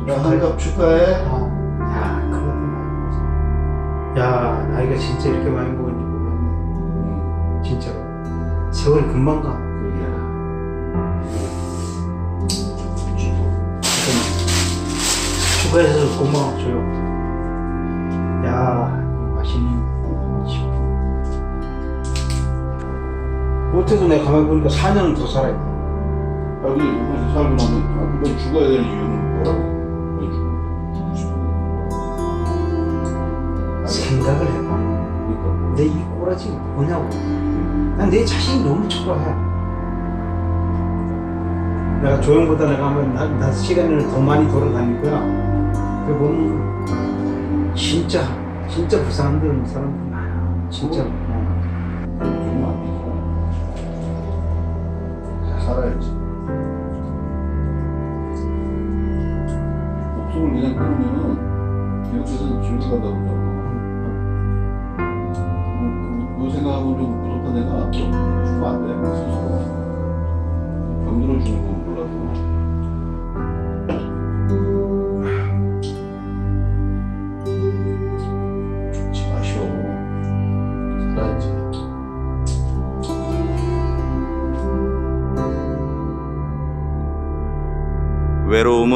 야, 한갑 축하해. 야, 그러구나. 야, 나이가 진짜 이렇게 많이 먹은지 몰랐네. 진짜로. 세월이 금방 가. 축하해서 고마워, 줘요. 야, 맛있는 집. 못해도 내가 가만히 보니까 4년은 더 살아야 돼. 여기 여기서 살고 나면 넌 죽어야 될 이유는 뭐라고? 넌 죽고 싶어? 생각을 해봐. 그러니까 내 이 꼬라지가 뭐냐고. 난 내 자신이 너무 초라해. 내가 조용보다 내가 하면 나 시간을 더 많이 돌아다닐 거야. 그래 보면 진짜 불쌍한 그런 사람들 많아. 진짜. 죽으면 안 되죠. 살아야지. 목숨을 그냥 끊으면은 기억에서는 지옥에 간다고 그러잖아. 그 생각하면 좀 무섭다. 내가 죽으면 안 돼. 스스로 병들어 죽는 건 몰라도. 죽지 마시오. 살아야지. 외로움은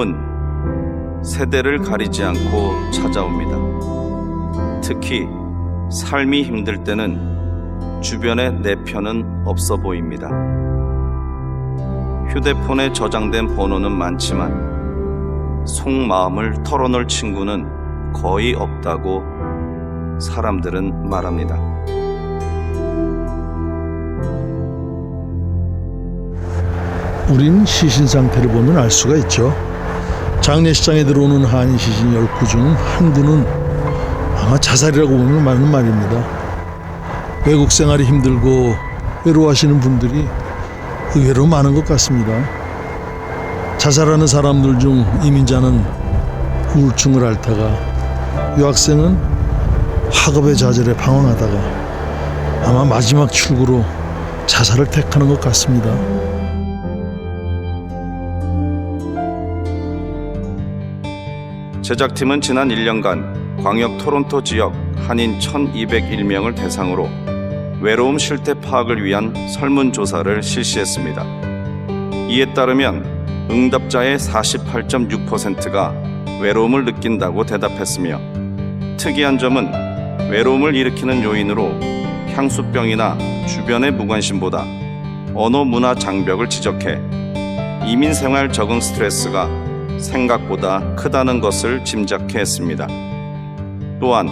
세대를 가리지 않고 찾아옵니다. 특히 삶이 힘들 때는 주변에 내 편은 없어 보입니다. 휴대폰에 저장된 번호는 많지만 속마음을 털어놓을 친구는 거의 없다고 사람들은 말합니다. 우린 시신 상태를 보면 알 수가 있죠. 장례식장에 들어오는 한인 시신 10구 중 한구는 아마 자살이라고 보면 맞는 말입니다. 외국 생활이 힘들고 외로워하시는 분들이 의외로 많은 것 같습니다. 자살하는 사람들 중 이민자는 우울증을 앓다가 유학생은 학업의 좌절에 방황하다가 아마 마지막 출구로 자살을 택하는 것 같습니다. 제작팀은 지난 1년간 광역 토론토 지역 한인 1201명을 대상으로 외로움 실태 파악을 위한 설문조사를 실시했습니다. 이에 따르면 응답자의 48.6%가 외로움을 느낀다고 대답했으며 특이한 점은 외로움을 일으키는 요인으로 향수병이나 주변의 무관심보다 언어 문화 장벽을 지적해 이민 생활 적응 스트레스가 생각보다 크다는 것을 짐작해 했습니다. 또한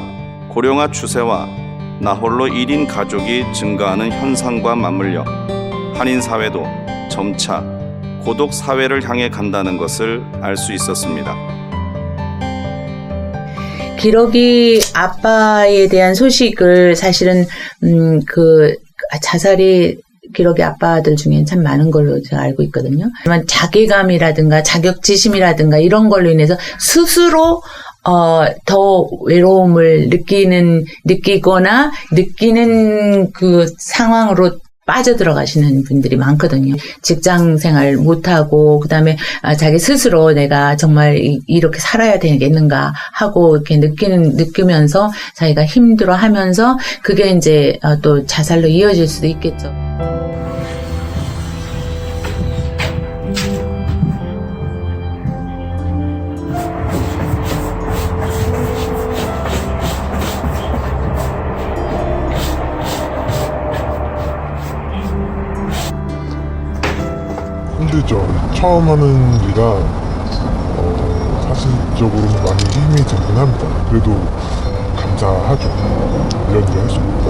고령화 추세와 나홀로 1인 가족이 증가하는 현상과 맞물려 한인 사회도 점차 고독 사회를 향해 간다는 것을 알 수 있었습니다. 기러기 아빠에 대한 소식을 사실은 그 자살이 기러기 아빠들 중엔 참 많은 걸로 제가 알고 있거든요. 하지만 자괴감이라든가 자격지심이라든가 이런 걸로 인해서 스스로 더 외로움을 느끼거나 느끼는 그 상황으로 빠져들어가시는 분들이 많거든요. 직장 생활 못하고, 그 다음에 자기 스스로 내가 정말 이렇게 살아야 되겠는가 하고 이렇게 느끼면서 자기가 힘들어 하면서 그게 이제 또 자살로 이어질 수도 있겠죠. 힘들죠. 처음 하는 일이라 사실적으로는 많이 힘이 들긴 합니다. 그래도 감사하죠. 이런 일을 할 수 있다.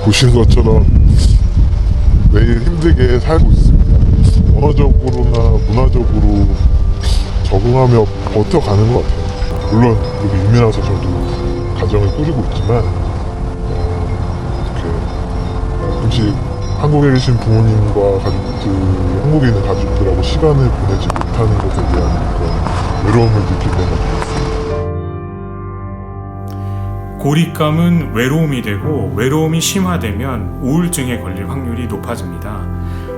보시는 것처럼 매일 힘들게 살고 있습니다. 언어적으로나 문화적으로 적응하며 버텨가는 것 같아요. 물론 여기 이민 와서 저도 가정을 꾸리고 있지만 이렇게 음식 한국에 계신 부모님과 가족들, 한국에 있는 가족들하고 시간을 보내지 못하는 것에 대한 그런 외로움을 느낄 때가 있어요. 고립감은 외로움이 되고 외로움이 심화되면 우울증에 걸릴 확률이 높아집니다.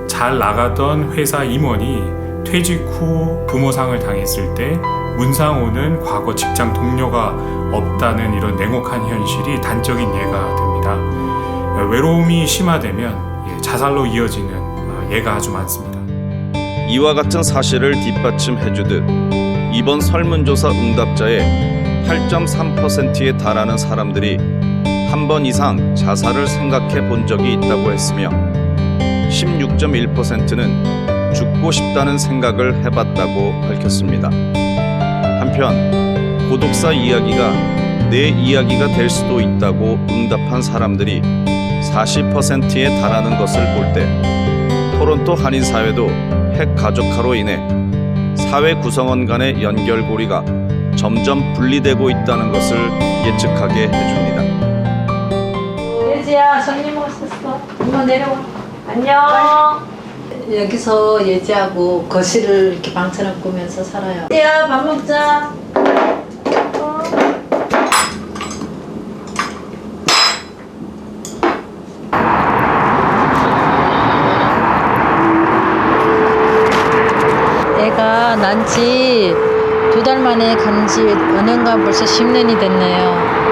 잘 나가던 회사 임원이 퇴직 후 부모상을 당했을 때 문상호는 과거 직장 동료가 없다는 이런 냉혹한 현실이 단적인 예가 됩니다. 외로움이 심화되면 자살로 이어지는 예가 아주 많습니다. 이와 같은 사실을 뒷받침해주듯 이번 설문조사 응답자의 8.3%에 달하는 사람들이 한 번 이상 자살을 생각해 본 적이 있다고 했으며 16.1%는 죽고 싶다는 생각을 해봤다고 밝혔습니다. 한편 고독사 이야기가 내 이야기가 될 수도 있다고 응답한 사람들이 40%에 달하는 것을 볼 때 토론토 한인사회도 핵가족화로 인해 사회 구성원 간의 연결고리가 점점 분리되고 있다는 것을 예측하게 해줍니다. 예지야, 손님 오셨어. 엄마 내려와. 안녕. 여기서 예지하고 거실을 이렇게 방처럼 꾸면서 살아요. 예지야, 밥 먹자. 애가 난 지 2달 만에 간지 은행가 벌써 10년이 됐네요.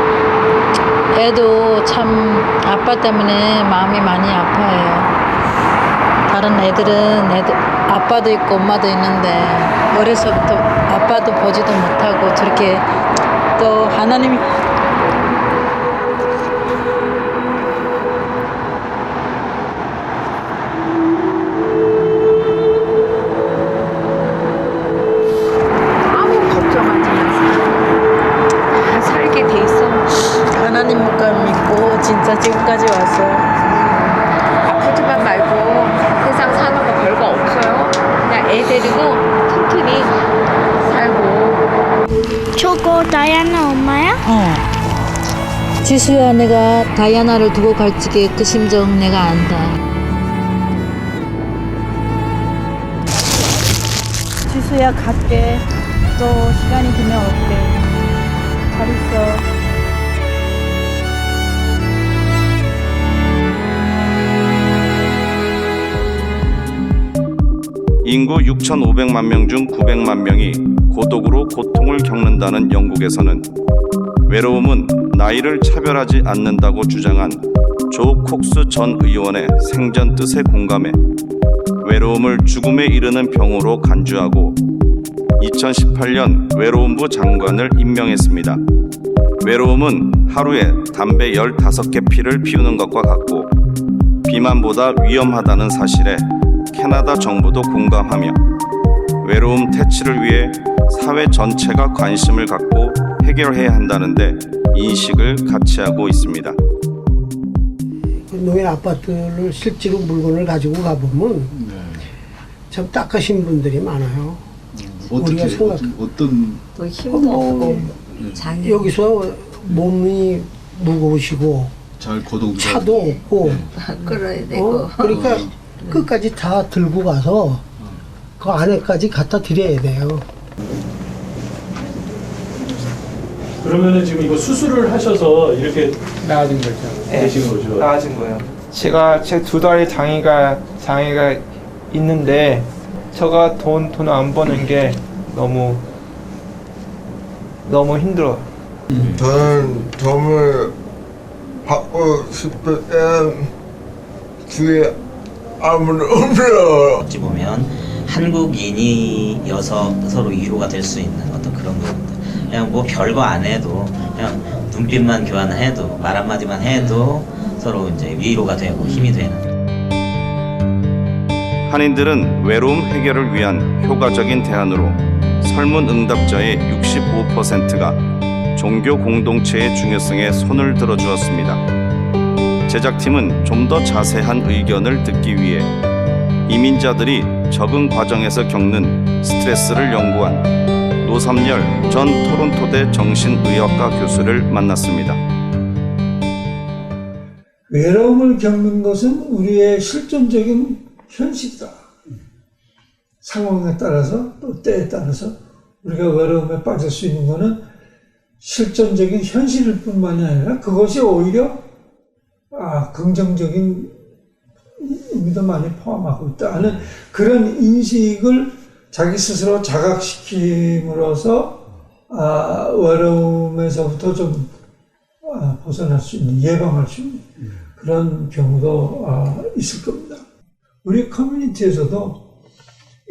애도 참 아빠 때문에 마음이 많이 아파해요. 다른 애들은 아빠도 있고 엄마도 있는데 어려서부터 아빠도 보지도 못하고 저렇게 또 하나님이 아무 걱정하지 마세요. 다 살게 돼 있어. 하나님만 믿고 진짜 지금까지 왔어. 아프지만 말고 세상 사는 거 별거 없어요. 그냥 애 데리고 튼튼히 살고. 저거 다이아나 엄마야? 지수야, 내가 다이아나를 두고 갈 적에 그 심정 내가 안다. 지수야, 갈게. 또 시간이 되면 올게. 잘 있어. 인구 6,500만 명 중 900만 명이 고독으로 고통을 겪는다는 영국에서는 외로움은 나이를 차별하지 않는다고 주장한 조 콕스 전 의원의 생전 뜻에 공감해 외로움을 죽음에 이르는 병으로 간주하고 2018년 외로움부 장관을 임명했습니다. 외로움은 하루에 담배 15개 피를 피우는 것과 같고 비만보다 위험하다는 사실에 캐나다 정부도 공감하며 외로움 퇴치를 위해 사회 전체가 관심을 갖고 해결해야 한다는데 인식을 같이 하고 있습니다. 노인 아파트를 실제로 물건을 가지고 가보면 참 딱하신 분들이 많아요. 우리가 생각 어떤 또 힘도 없고 여기서 몸이 무거우시고 잘 거동 차도 없고 끌어야 되고. 그러니까 끝까지 다 들고 가서 그 안에까지 갖다 드려야 돼요. 그러면은 지금 이거 수술을 하셔서 이렇게 나아진 거죠. 되신 거죠? 나아진 거예요. 제가 제 2다리 장애가 있는데 제가 돈 안 버는 게 너무 힘들어요. 저는 돈을 받고 싶을 땐 주위에 아무도 없어요. 어찌 보면 한국인이어서 서로 위로가 될 수 있는 어떤 그런 부분들. 그냥 뭐 별거 안 해도 그냥 눈빛만 교환해도 말 한마디만 해도 서로 이제 위로가 되고 힘이 되는. 한인들은 외로움 해결을 위한 효과적인 대안으로 설문 응답자의 65%가 종교 공동체의 중요성에 손을 들어주었습니다. 제작팀은 좀 더 자세한 의견을 듣기 위해 이민자들이 적응 과정에서 겪는 스트레스를 연구한 노삼열 전 토론토대 정신의학과 교수를 만났습니다. 외로움을 겪는 것은 우리의 실존적인 현실이다. 상황에 따라서 또 때에 따라서 우리가 외로움에 빠질 수 있는 것은 실존적인 현실일 뿐만이 아니라 그것이 오히려 긍정적인 의미도 많이 포함하고 있다 하는 그런 인식을 자기 스스로 자각시킴으로써 외로움에서부터 좀 벗어날 수 있는, 예방할 수 있는 그런 경우도 있을 겁니다. 우리 커뮤니티에서도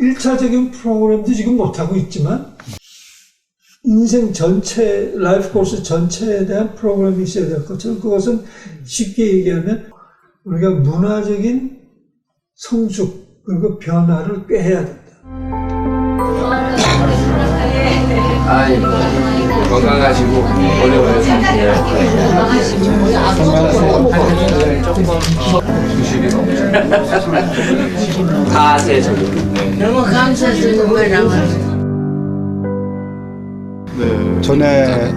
1차적인 프로그램도 지금 못하고 있지만 인생 전체, 라이프 코스 전체에 대한 프로그램이 있어야 될 것처럼, 그것은 쉽게 얘기하면 우리가 문화적인 성숙 그리고 변화를 꾀해야 된다. 아이고, 건강하시고 오래오래 사세요. 주식이 너무 다 하세요. 너무 감사해서 누구랑 전에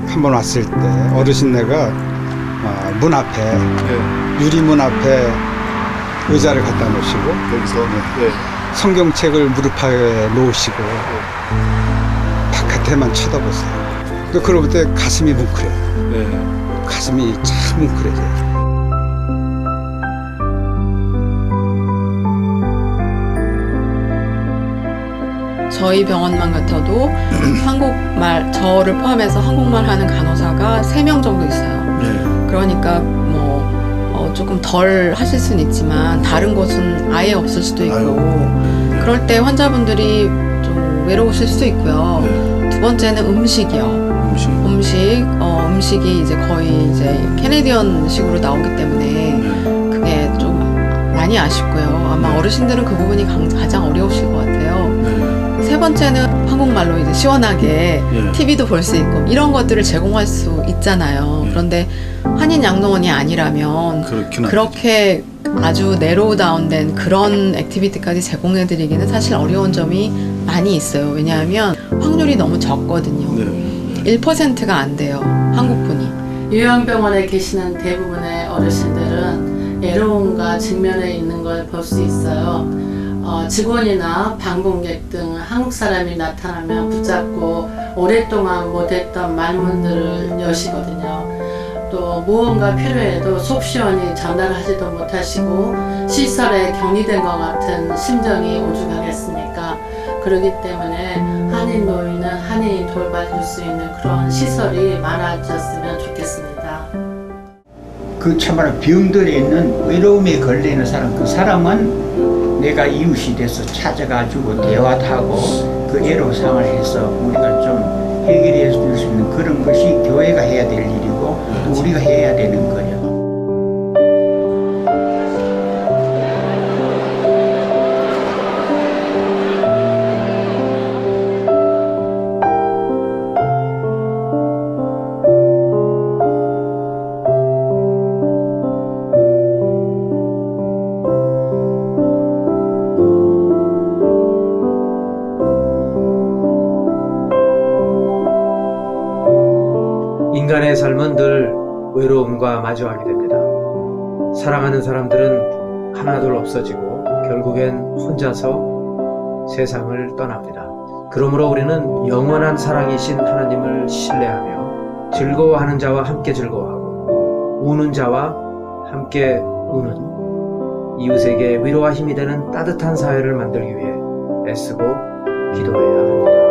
한 번 왔을 때 어르신네가 문 앞에 유리문 앞에 의자를 갖다 놓으시고 여기서 성경책을 무릎에 놓으시고 바깥에만 쳐다보세요. 그러고 때 가슴이 뭉클해요. 가슴이 참 뭉클해져요. 저희 병원만 같아도 한국말, 저를 포함해서 한국말 하는 간호사가 3명 정도 있어요. 그러니까 조금 덜 하실 수는 있지만 다른 곳은 아예 없을 수도 있고 그럴 때 환자분들이 좀 외로우실 수도 있고요. 두 번째는 음식이요. 음식이 이제 거의 이제 캐네디언식으로 나오기 때문에 그게 좀 많이 아쉽고요. 아마 어르신들은 그 부분이 가장 어려우실 것 같아요. 세 번째는 한국말로 이제 시원하게 TV도 볼 수 있고 이런 것들을 제공할 수 있잖아요. 그런데 한인 양로원이 아니라면 그렇게 아주 내로우 다운된 그런 액티비티까지 제공해드리기는 사실 어려운 점이 많이 있어요. 왜냐하면 확률이 너무 적거든요. 1%가 안 돼요. 한국분이. 요양병원에 계시는 대부분의 어르신들은 외로움과 직면해 있는 걸 볼 수 있어요. 직원이나 방문객 등 한국 사람이 나타나면 붙잡고 오랫동안 못했던 말문들을 여시거든요. 또 무언가 필요해도 속 시원히 전달하지도 못하시고 시설에 격리된 것 같은 심정이 오죽하겠습니까? 그렇기 때문에 한인 노인은 한인이 돌봐줄 수 있는 그런 시설이 많아졌으면 좋겠습니다. 그 참말로 병들에 있는 외로움에 걸리는 사람, 그 사람은 내가 이웃이 돼서 찾아가지고 대화하고 그 애로사항을 해서 우리가 좀 해결해 줄 수 있는 그런 것이 교회가 해야 될 일이고 또 우리가 해야 되는 거예요. 인간의 삶은 늘 외로움과 마주하게 됩니다. 사랑하는 사람들은 하나둘 없어지고 결국엔 혼자서 세상을 떠납니다. 그러므로 우리는 영원한 사랑이신 하나님을 신뢰하며 즐거워하는 자와 함께 즐거워하고 우는 자와 함께 우는 이웃에게 위로와 힘이 되는 따뜻한 사회를 만들기 위해 애쓰고 기도해야 합니다.